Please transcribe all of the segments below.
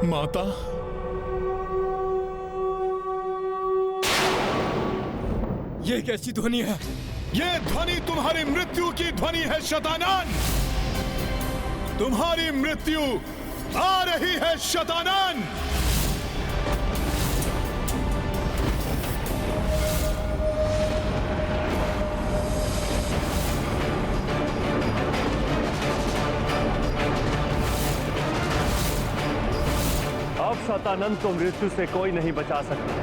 माता, ये कैसी ध्वनि है? ये ध्वनि तुम्हारी मृत्यु की ध्वनि है शतानन। तुम्हारी मृत्यु आ रही है शतानन। अब शतानन को मृत्यु से कोई नहीं बचा सकता।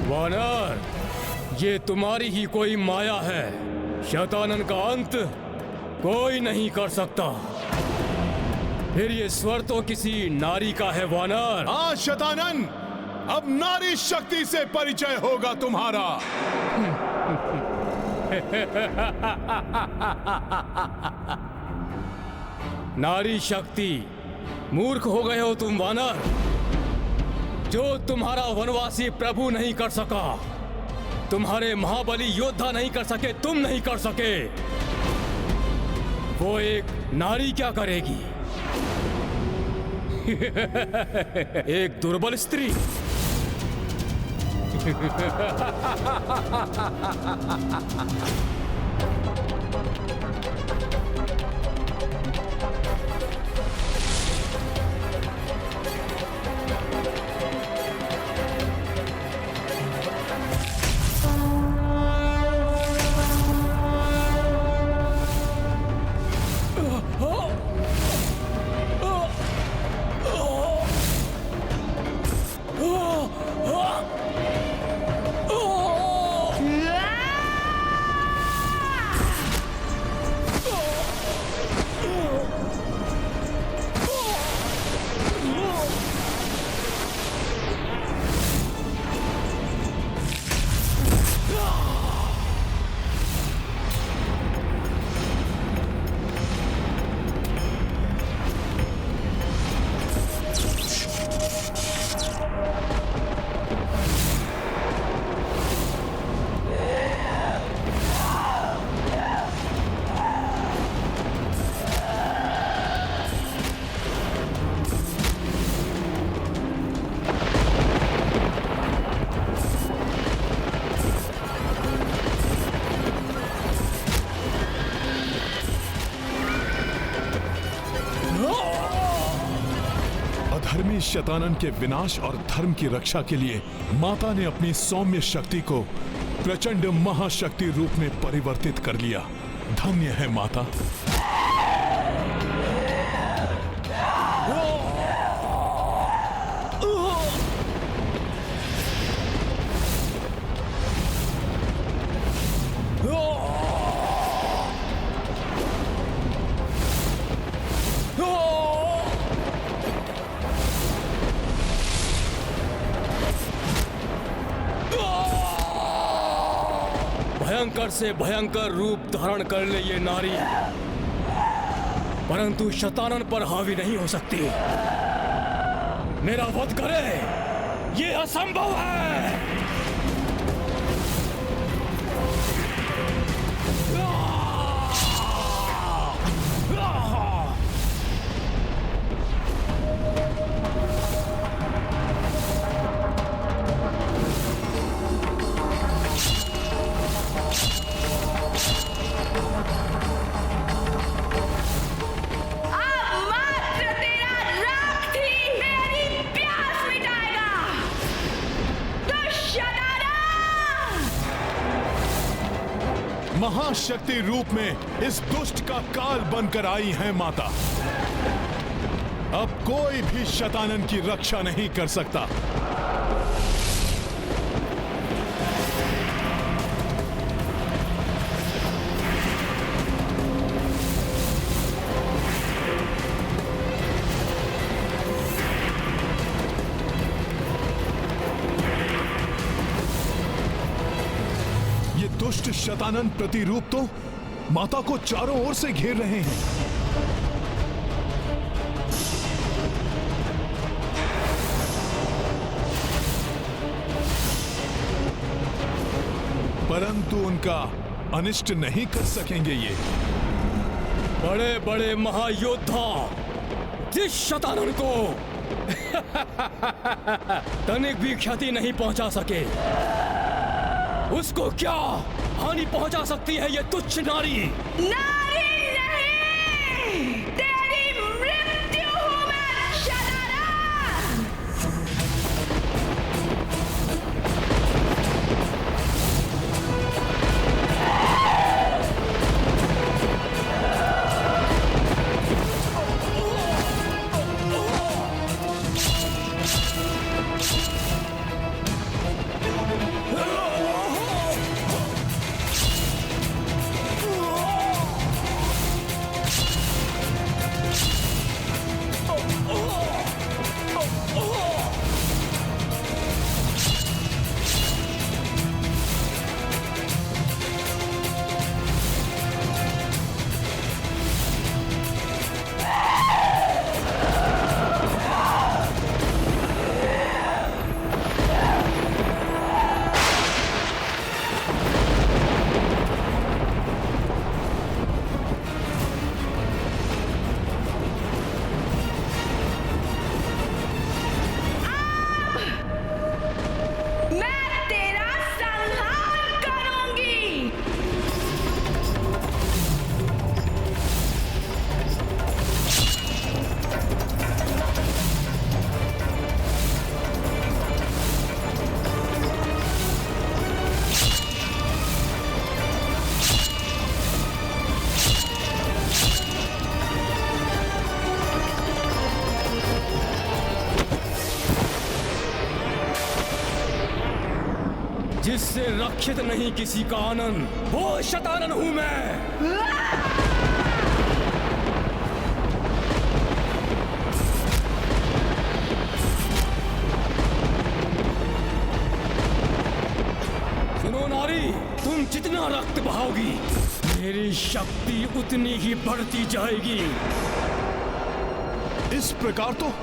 वानर, ये तुम्हारी ही कोई माया है। शतानन का अंत कोई नहीं कर सकता। फिर ये स्वर तो किसी नारी का है वानर। हाँ शतानन, अब नारी शक्ति से परिचय होगा तुम्हारा। नारी शक्ति? मूर्ख हो गए हो तुम वानर। जो तुम्हारा वनवासी प्रभु नहीं कर सका, तुम्हारे महाबली योद्धा नहीं कर सके, तुम नहीं कर सके, वो एक नारी क्या करेगी? एक दुर्बल स्त्री। अधर्मी शतानन के विनाश और धर्म की रक्षा के लिए माता ने अपनी सौम्य शक्ति को प्रचंड महाशक्ति रूप में परिवर्तित कर लिया। धन्य है माता। भयंकर से भयंकर रूप धारण कर ले ये नारी, परंतु शतानन पर हावी नहीं हो सकती। मेरा वध करे, ये असंभव है। महाशक्ति रूप में इस दुष्ट का काल बनकर आई हैं माता। अब कोई भी शतानन की रक्षा नहीं कर सकता। दुष्ट शतानन प्रतिरूप तो माता को चारों ओर से घेर रहे हैं। परंतु उनका अनिष्ट नहीं कर सकेंगे ये बड़े बड़े महायोद्धा जिस शतानन को तनिक भी क्षति नहीं पहुंचा सके, उसको क्या हानि पहुंचा सकती है ये तुच्छ नारी? नारी नहीं, तेरी मृत्यु हूं मैं शतानन। जिससे रक्षित नहीं किसी का आनंद, वो शतानन हूं मैं। सुनो नारी, तुम जितना रक्त बहाओगी, मेरी शक्ति उतनी ही बढ़ती जाएगी। इस प्रकार तो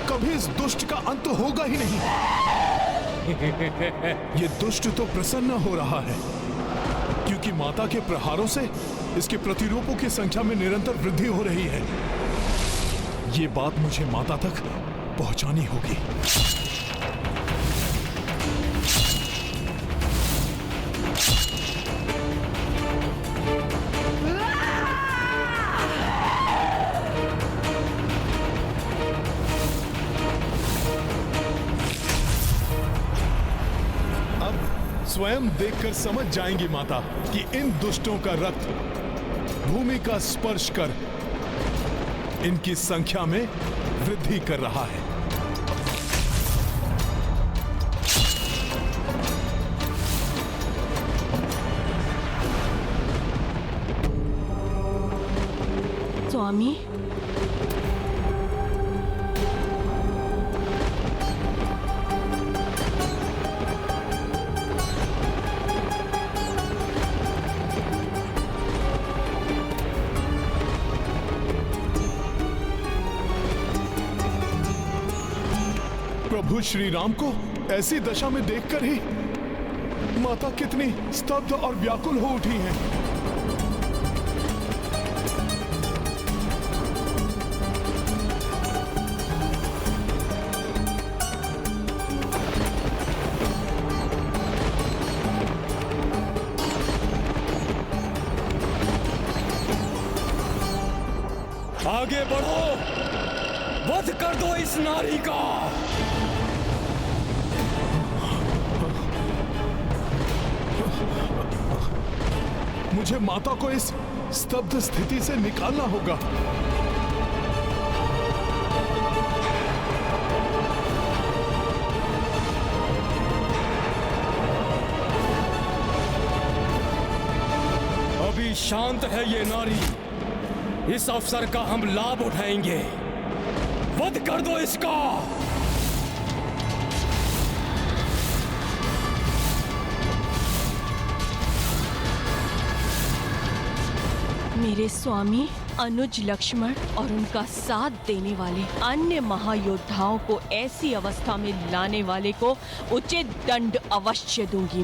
कभी इस दुष्ट का अंत होगा ही नहीं। ये दुष्ट तो प्रसन्न हो रहा है क्योंकि माता के प्रहारों से इसके प्रतिरूपों की संख्या में निरंतर वृद्धि हो रही है। ये बात मुझे माता तक पहुंचानी होगी। स्वयं देखकर समझ जाएंगी माता कि इन दुष्टों का रक्त भूमि का स्पर्श कर इनकी संख्या में वृद्धि कर रहा है। स्वामी, प्रभु श्री राम को ऐसी दशा में देखकर ही माता कितनी स्तब्ध और व्याकुल हो उठी हैं। आगे बढ़ो, वध कर दो इस नारी का। मुझे माता को इस स्तब्ध स्थिति से निकालना होगा। अभी शांत है ये नारी, इस अवसर का हम लाभ उठाएंगे। वध कर दो इसका। मेरे स्वामी अनुज लक्ष्मण और उनका साथ देने वाले अन्य महायोद्धाओं को ऐसी अवस्था में लाने वाले को उचित दंड अवश्य दूंगी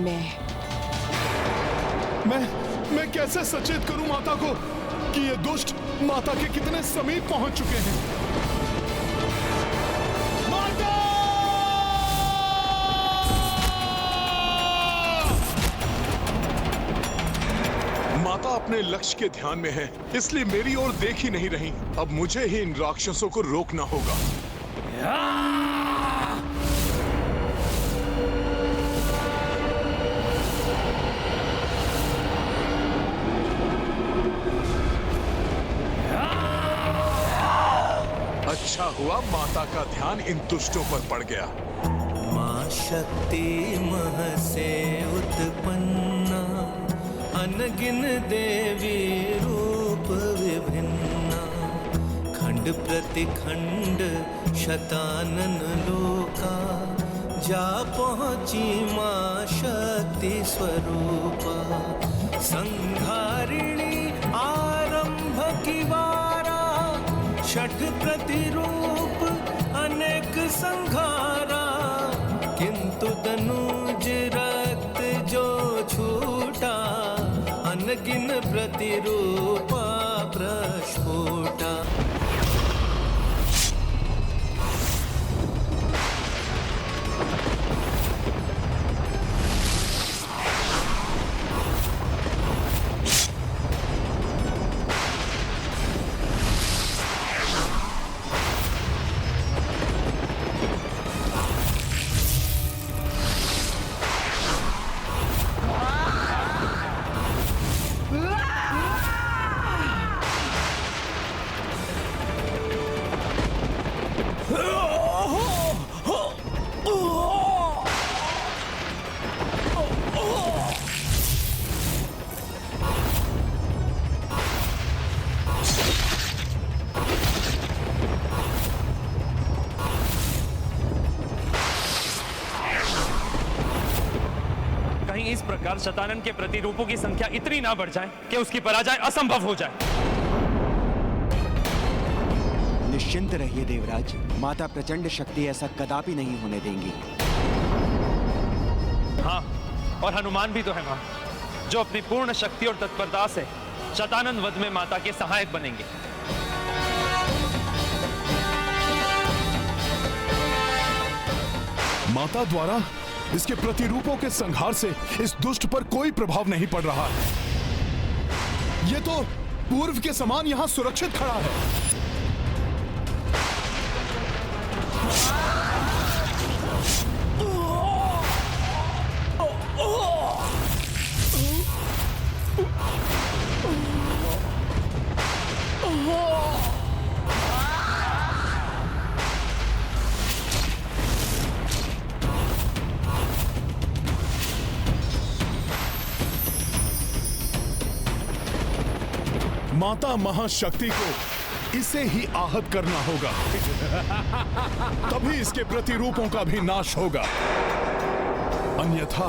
मैं कैसे सचेत करूं माता को कि ये दुष्ट माता के कितने समीप पहुंच चुके हैं। माता! माता अपने लक्ष्य के ध्यान में है, इसलिए मेरी ओर देख ही नहीं रही। अब मुझे ही इन राक्षसों को रोकना होगा। अच्छा हुआ माता का ध्यान इन दुष्टों पर पड़ गया। मां शक्ति मह से उत्पन्ना, अनगिन देवी रूप विभिन्ना, खंड प्रतिखंड शतानन लोका, जा पहुंची मां शक्ति स्वरूपा, संहारिणी आरंभ की वारा, छठ प्रतिरूप अनेक संघारा, किंतु तनुज रक्त जो छूटा, अनगिन प्रतिरूपा प्रस्फुटा। इस प्रकार शतानन के प्रतिरूपों की संख्या इतनी ना बढ़ जाए कि उसकी पराजय असंभव हो जाए। निश्चिंत रहिए देवराज, माता प्रचंड शक्ति ऐसा कदापि नहीं होने देंगी। हाँ, और हनुमान भी तो है मां, जो अपनी पूर्ण शक्ति और तत्परता से शतानन वध में माता के सहायक बनेंगे। माता द्वारा इसके प्रतिरूपों के संहार से इस दुष्ट पर कोई प्रभाव नहीं पड़ रहा है। ये तो पूर्व के समान यहां सुरक्षित खड़ा है। माता महाशक्ति को इसे ही आहत करना होगा, तभी इसके प्रतिरूपों का भी नाश होगा। अन्यथा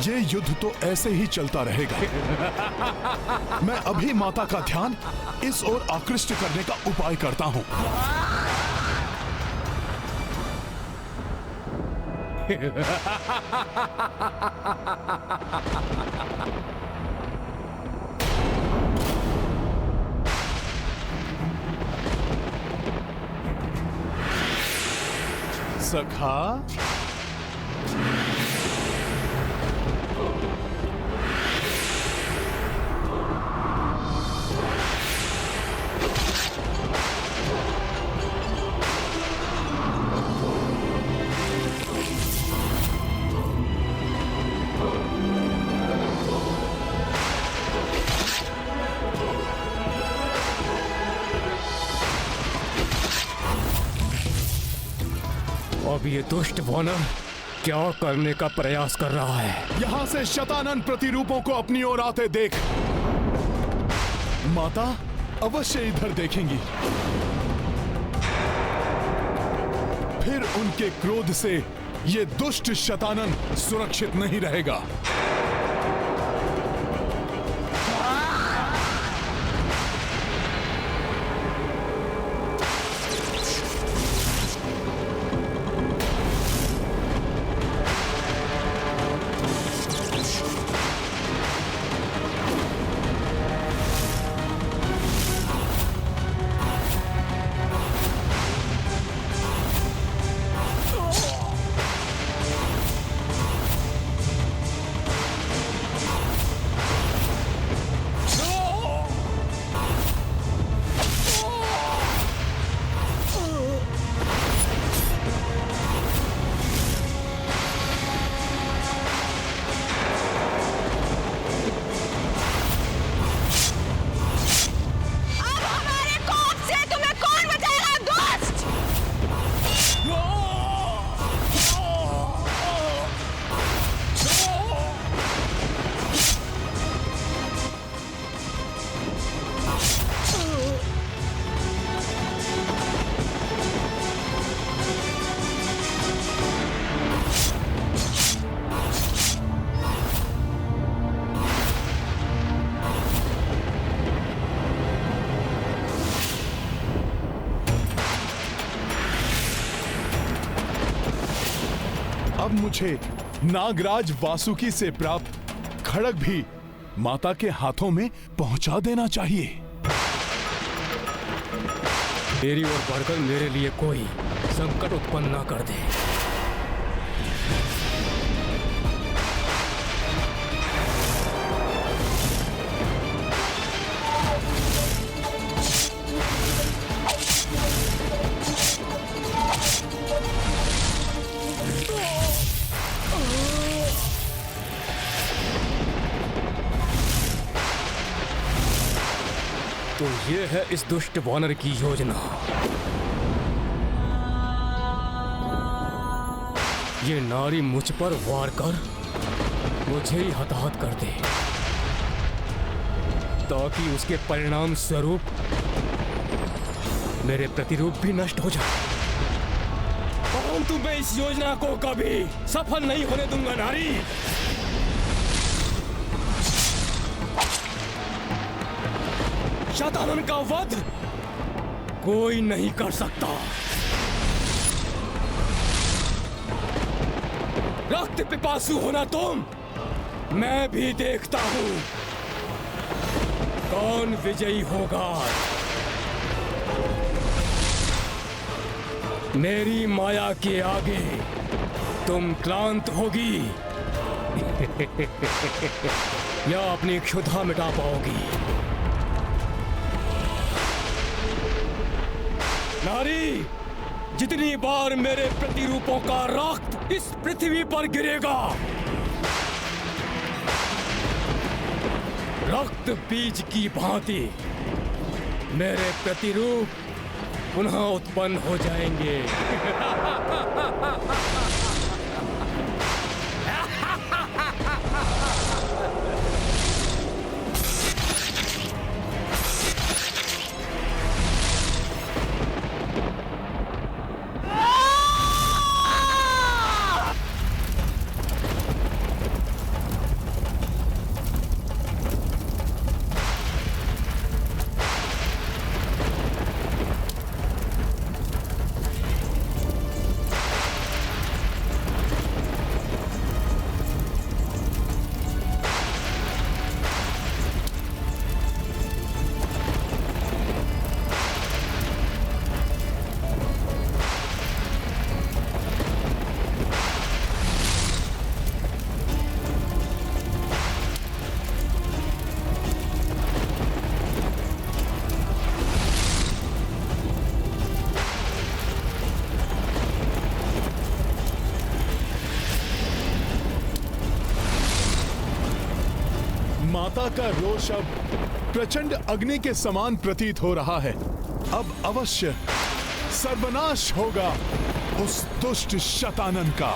ये युद्ध तो ऐसे ही चलता रहेगा। मैं अभी माता का ध्यान इस ओर आकृष्ट करने का उपाय करता हूं। सखा, अब ये दुष्ट वानर क्या करने का प्रयास कर रहा है? यहां से शतानन प्रतिरूपों को अपनी ओर आते देख। माता अवश्य इधर देखेंगी, फिर उनके क्रोध से ये दुष्ट शतानन सुरक्षित नहीं रहेगा। अब मुझे नागराज वासुकी से प्राप्त खड़ग भी माता के हाथों में पहुंचा देना चाहिए। मेरी ओर बढ़कर मेरे लिए कोई संकट उत्पन्न ना कर दे। तो ये है इस दुष्ट वानर की योजना। ये नारी मुझ पर वार कर मुझे ही हताहत कर दे, ताकि उसके परिणाम स्वरूप मेरे प्रतिरूप भी नष्ट हो जाए। परंतु मैं इस योजना को कभी सफल नहीं होने दूंगा नारी। शतानन का वध कोई नहीं कर सकता। रक्त पिपासु होना तुम, मैं भी देखता हूं कौन विजयी होगा। मेरी माया के आगे तुम क्लांत होगी या अपनी क्षुधा मिटा पाओगी। नारी, जितनी बार मेरे प्रतिरूपों का रक्त इस पृथ्वी पर गिरेगा, रक्त बीज की भांति मेरे प्रतिरूप पुनः उत्पन्न हो जाएंगे। माता का रोष अब प्रचंड अग्नि के समान प्रतीत हो रहा है। अब अवश्य सर्वनाश होगा उस दुष्ट शतानन का।